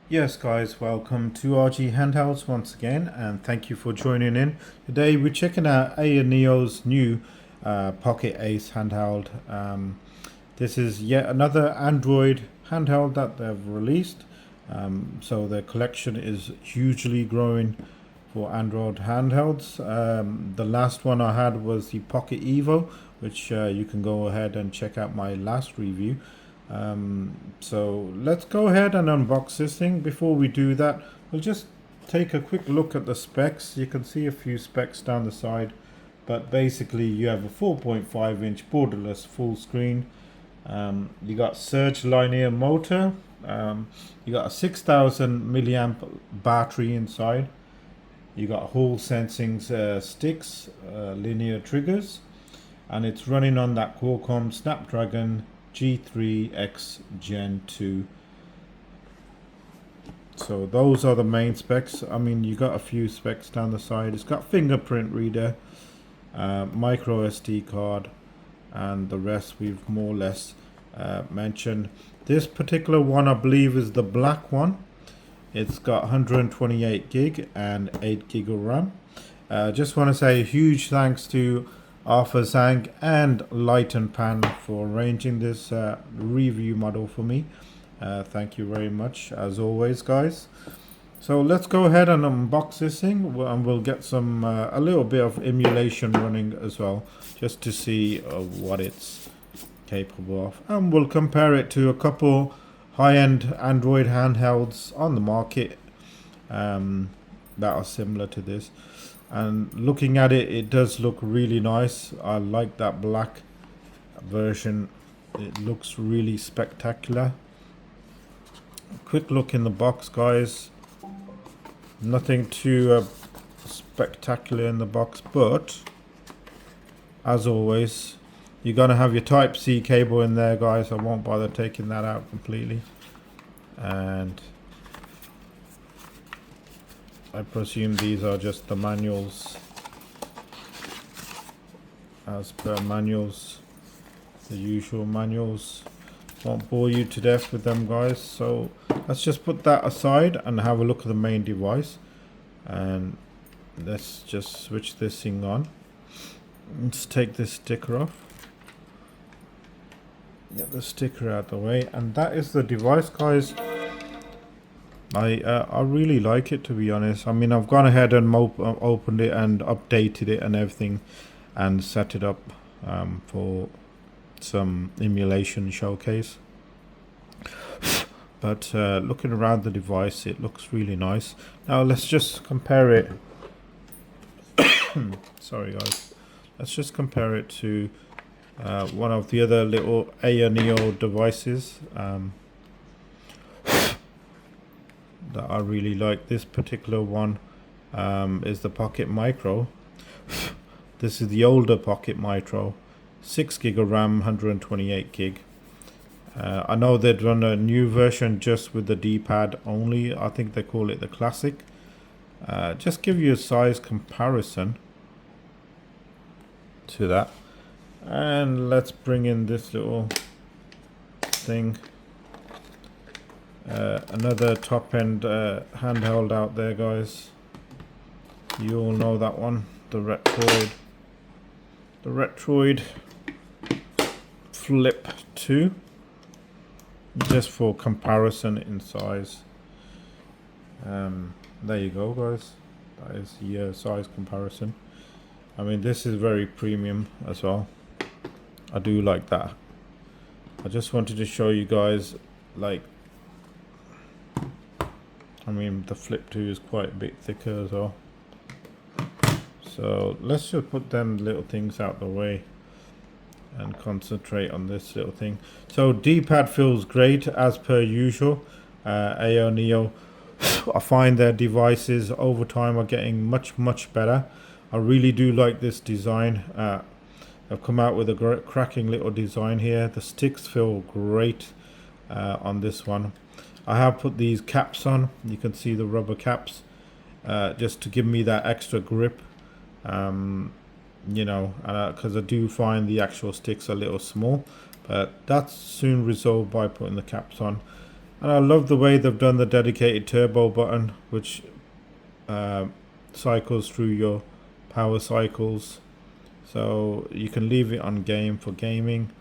Yes guys, welcome to RGHandhelds once again, and thank you for joining in. Today we're checking out AyaNeo's new Pocket ACE handheld. This is yet another Android handheld that they've released. So their collection is hugely growing for Android handhelds. The last one I had was the Pocket Evo, which you can go ahead and check out my last review. So let's go ahead and unbox this thing. Before we do that, we'll just take a quick look at the specs. You can see a few specs down the side, but basically you have a 4.5-inch borderless full screen. You got surge linear motor. You got a 6,000 milliamp battery inside. You got Hall sensing sticks, linear triggers, and it's running on that Qualcomm Snapdragon G3x Gen2. So those are the main specs. I mean, you got a few specs down the side. It's got fingerprint reader, micro SD card, and the rest we've more or less mentioned. This particular one I believe is the black one. It's got 128 gig and 8 gig of RAM. Just want to say a huge thanks to Arthur Zhang and Light and Pan for arranging this review model for me. Thank you very much as always, guys. So let's go ahead and unbox this thing, and we'll get some a little bit of emulation running as well, just to see what it's capable of, and we'll compare it to a couple high-end Android handhelds on the market that are similar to this. And looking at it, it does look really nice. I like that black version. It looks really spectacular. Quick look in the box, guys. Nothing too spectacular in the box, but as always, you're gonna have your Type-C cable in there, guys. I won't bother taking that out completely. And I presume these are just the manuals, as per manuals, the usual manuals. Won't bore you to death with them, guys. So let's just put that aside and have a look at the main device. And let's just switch this thing on. Let's take this sticker off. Get the sticker out of the way, and that is the device, guys. I really like it, to be honest. I mean, I've gone ahead and opened it and updated it and everything, and set it up for some emulation showcase. But looking around the device, it looks really nice. Now let's just compare it. Sorry, guys. Let's just compare it to one of the other little AyaNeo devices. That I really like. This particular one is the Pocket Micro. This is the older Pocket Micro, 6 gig of RAM, 128 gig. I know they'd run a new version just with the D-pad only. I think they call it the Classic. Just give you a size comparison to that. And let's bring in this little thing. Another top-end handheld out there, guys. You all know that one, the Retroid. The Retroid Flip 2. Just for comparison in size. There you go, guys. That is the size comparison. I mean, this is very premium as well. I do like that. I just wanted to show you guys, like, I mean, the Flip 2 is quite a bit thicker as well. So let's just put them little things out the way and concentrate on this little thing. So D-pad feels great as per usual. AyaNeo, I find their devices over time are getting much better. I really do like this design. I've come out with a cracking little design here. The sticks feel great on this one. I have put these caps on. You can see the rubber caps just to give me that extra grip. You know, because I do find the actual sticks a little small, but that's soon resolved by putting the caps on. And I love the way they've done the dedicated turbo button, which cycles through your power cycles. So you can leave it on game for gaming,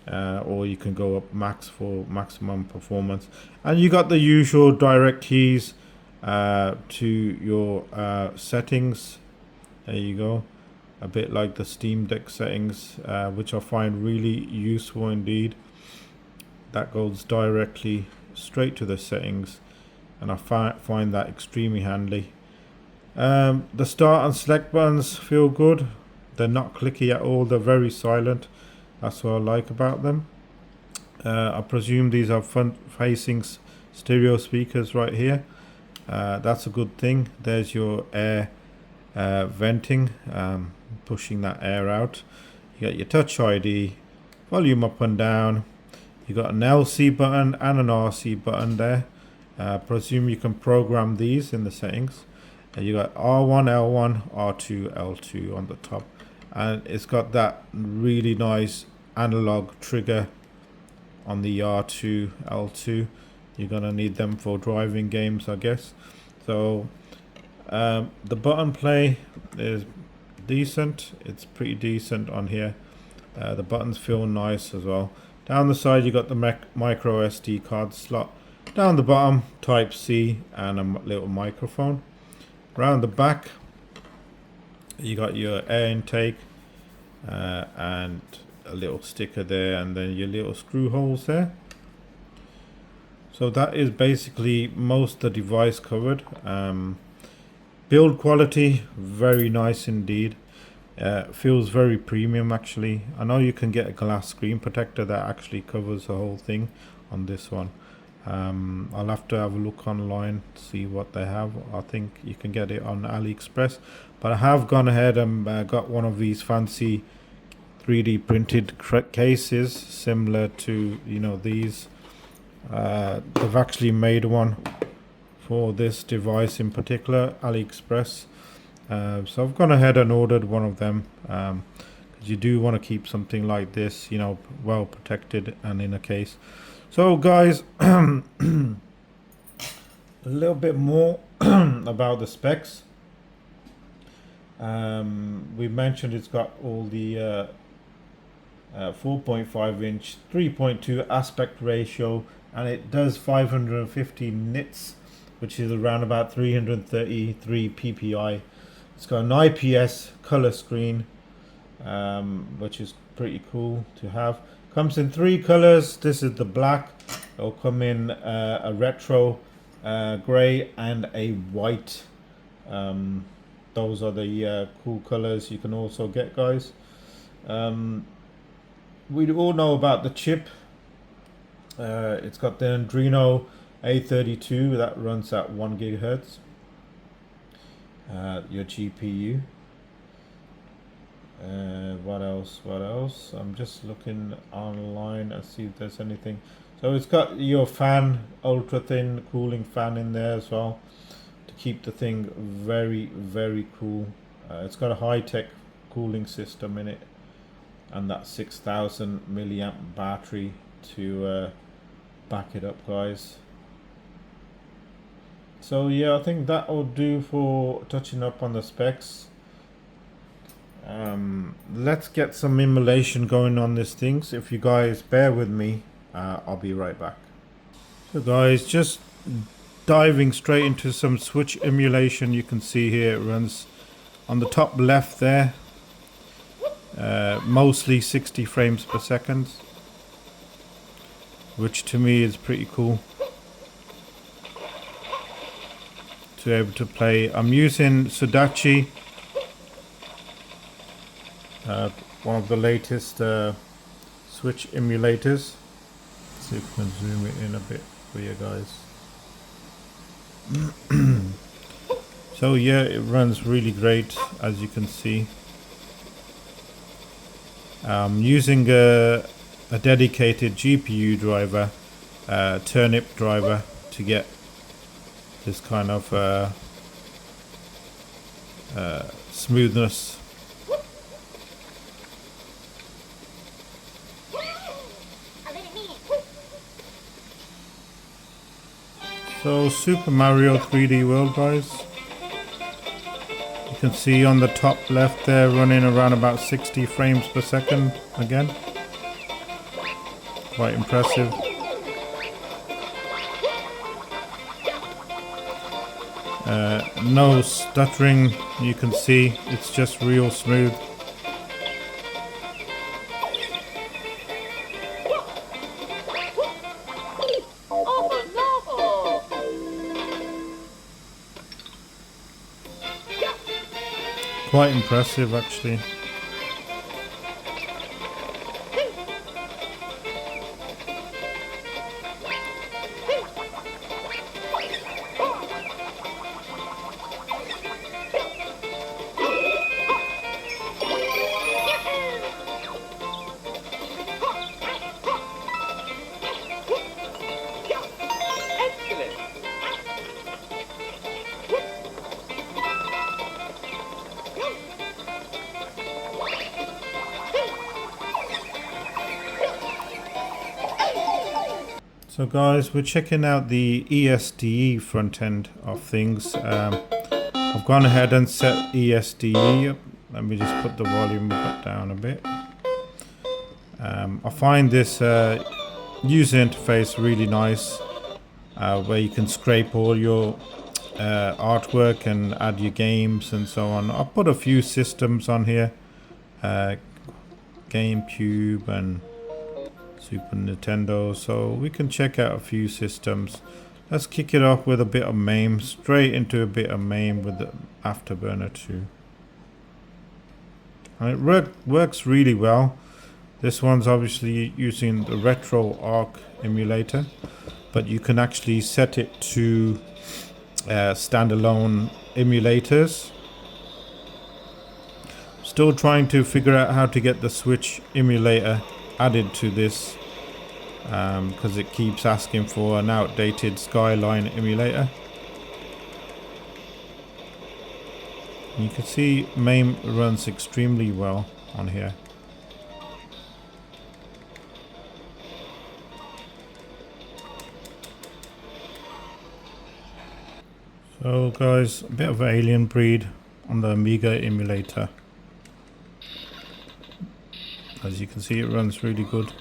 or you can go up max for maximum performance. And you got the usual direct keys to your settings. There you go. A bit like the Steam Deck settings, which I find really useful indeed. That goes directly straight to the settings, and I find that extremely handy. The start and select buttons feel good. They're not clicky at all. They're very silent. That's what I like about them. I presume these are front-facing stereo speakers right here. That's a good thing. There's your air venting, pushing that air out. You got your touch ID, volume up and down. You got an LC button and an RC button there. Presume you can program these in the settings. You got R1, L1, R2, L2 on the top, and it's got that really nice analog trigger on the R2, L2. You're gonna need them for driving games, I guess. So the button play is decent. It's pretty decent on here. The buttons feel nice as well. Down the side you got the micro SD card slot. Down the bottom, Type C and a little microphone. Around the back you got your air intake and a little sticker there, and then your little screw holes there. So that is basically most of the device covered. Build quality, very nice indeed. Feels very premium actually. I know you can get a glass screen protector that actually covers the whole thing on this one. I'll have to have a look online, see what they have. I think you can get it on AliExpress, but I have gone ahead and got one of these fancy 3D printed cases similar to, you know, these. They've actually made one for this device in particular, AliExpress. So I've gone ahead and ordered one of them, because you do want to keep something like this, you know, well protected and in a case. So guys, a little bit more about the specs. We mentioned it's got all the 4.5 inch 3.2 aspect ratio, and it does 550 nits, which is around about 333 ppi. It's got an IPS color screen, which is pretty cool to have. Comes in 3 colors. This is the black. It'll come in a retro gray and a white. Those are the cool colors you can also get, guys. We all know about the chip. It's got the Adreno A32 that runs at 1 gigahertz. Your GPU. What else? I'm just looking online and see if there's anything. So it's got your fan, ultra thin cooling fan in there as well, to keep the thing very, very cool. It's got a high-tech cooling system in it, and that 6,000 milliamp battery to back it up, guys. So yeah, I think that will do for touching up on the specs. Let's get some emulation going on this thing. So if you guys bear with me, I'll be right back. So guys, just diving straight into some Switch emulation. You can see here it runs on the top left there, mostly 60 frames per second, which to me is pretty cool to be able to play. I'm using Sudachi, one of the latest Switch emulators. Let's see if we can zoom it in a bit for you guys. So yeah, it runs really great, as you can see. I'm using a dedicated GPU driver, turnip driver, to get this kind of smoothness. So Super Mario 3D World, guys. You can see on the top left there running around about 60 frames per second again. Quite impressive. No stuttering, you can see it's just real smooth. Quite impressive actually. So guys, we're checking out the ESDE front end of things. I've gone ahead and set ESDE up. Let me just put the volume down a bit. I find this user interface really nice, where you can scrape all your artwork and add your games and so on. I've put a few systems on here, GameCube and Super Nintendo, so we can check out a few systems. Let's kick it off with a bit of MAME, straight into a bit of MAME with the Afterburner 2. And it works really well. This one's obviously using the RetroArch emulator, but you can actually set it to standalone emulators. Still trying to figure out how to get the Switch emulator added to this, because it keeps asking for an outdated Skyline emulator. And you can see MAME runs extremely well on here. So guys, a bit of Alien Breed on the Amiga emulator. As you can see, it runs really good.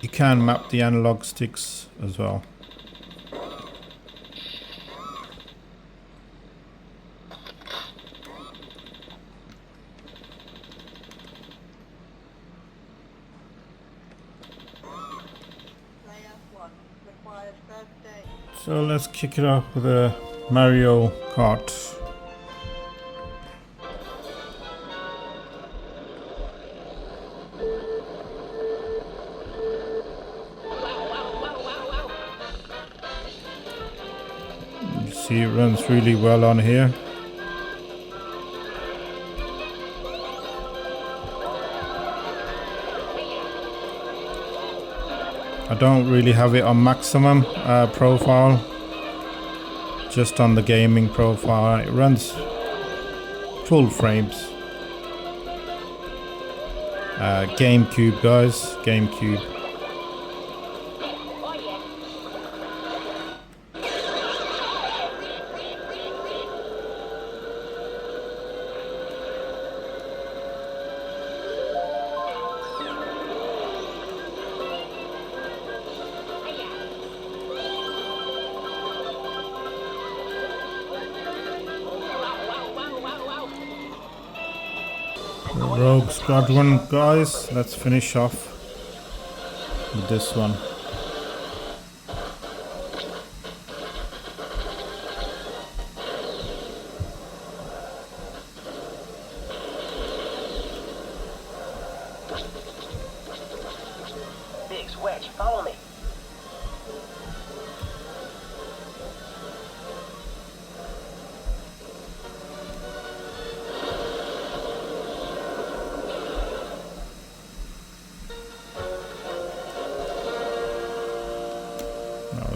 You can map the analog sticks as well. So let's kick it off with a Mario Kart. You see it runs really well on here. I don't really have it on maximum profile, just on the gaming profile. It runs full frames. GameCube, guys, GameCube. Rogue Squadron, guys, let's finish off with this one. Biggs, Wedge, follow me.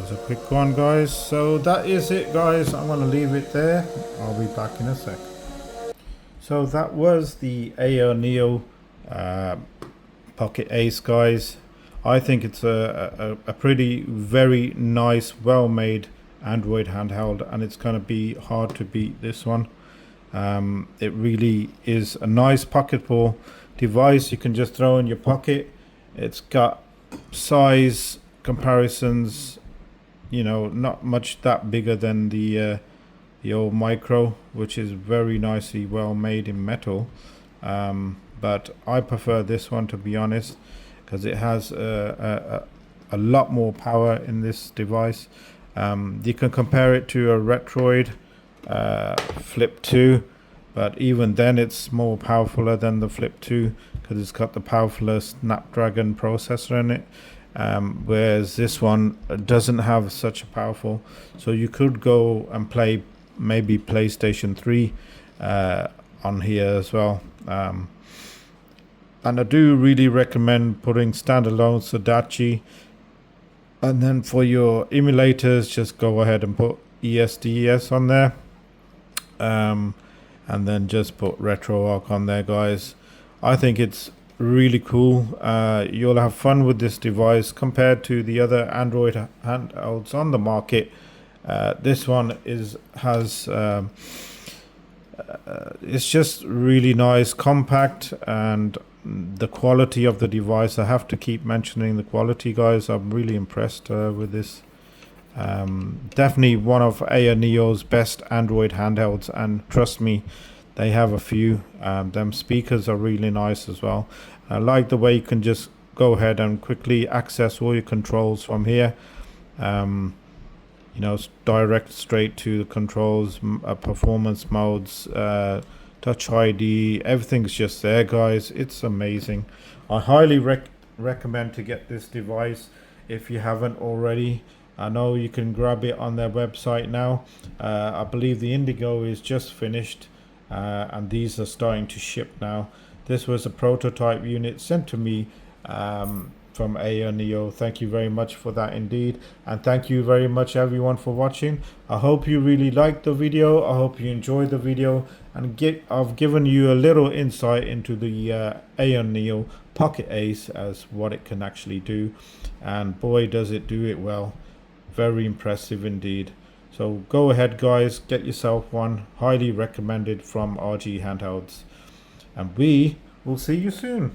A quick one, guys. So that is it, guys. I'm going to leave it there. I'll be back in a sec. So that was the AyaNeo Pocket Ace, guys. I think it's a pretty very nice, well made Android handheld, and it's going to be hard to beat this one. It really is a nice pocketable device you can just throw in your pocket. It's got size comparisons, you know, not much that bigger than the old Micro, which is very nicely well made in metal. But I prefer this one, to be honest, because it has a lot more power in this device. You can compare it to a Retroid Flip 2, but even then it's more powerful than the Flip 2 because it's got the powerful Snapdragon processor in it, whereas this one doesn't have such a powerful. So you could go and play maybe PlayStation 3 on here as well. And I do really recommend putting standalone Sudachi, and then for your emulators just go ahead and put ESDS on there, and then just put RetroArch on there, guys. I think it's really cool. You'll have fun with this device compared to the other Android handhelds on the market. This one has it's just really nice, compact, and the quality of the device, I have to keep mentioning the quality, guys. I'm really impressed with this. Definitely one of AyaNeo's best Android handhelds, and trust me, they have a few. Them speakers are really nice as well. I like the way you can just go ahead and quickly access all your controls from here. You know, direct straight to the controls, performance modes, Touch ID, everything's just there, guys. It's amazing. I highly recommend to get this device if you haven't already. I know you can grab it on their website now. I believe the Indigo is just finished, and these are starting to ship now. This was a prototype unit sent to me from AyaNeo. Thank you very much for that indeed, and thank you very much everyone for watching. I hope you really liked the video. I hope you enjoyed the video, and I've given you a little insight into the AyaNeo Pocket Ace as what it can actually do, and boy does it do it well. Very impressive indeed. So go ahead, guys, get yourself one. Highly recommended from RGHandhelds, and we will see you soon.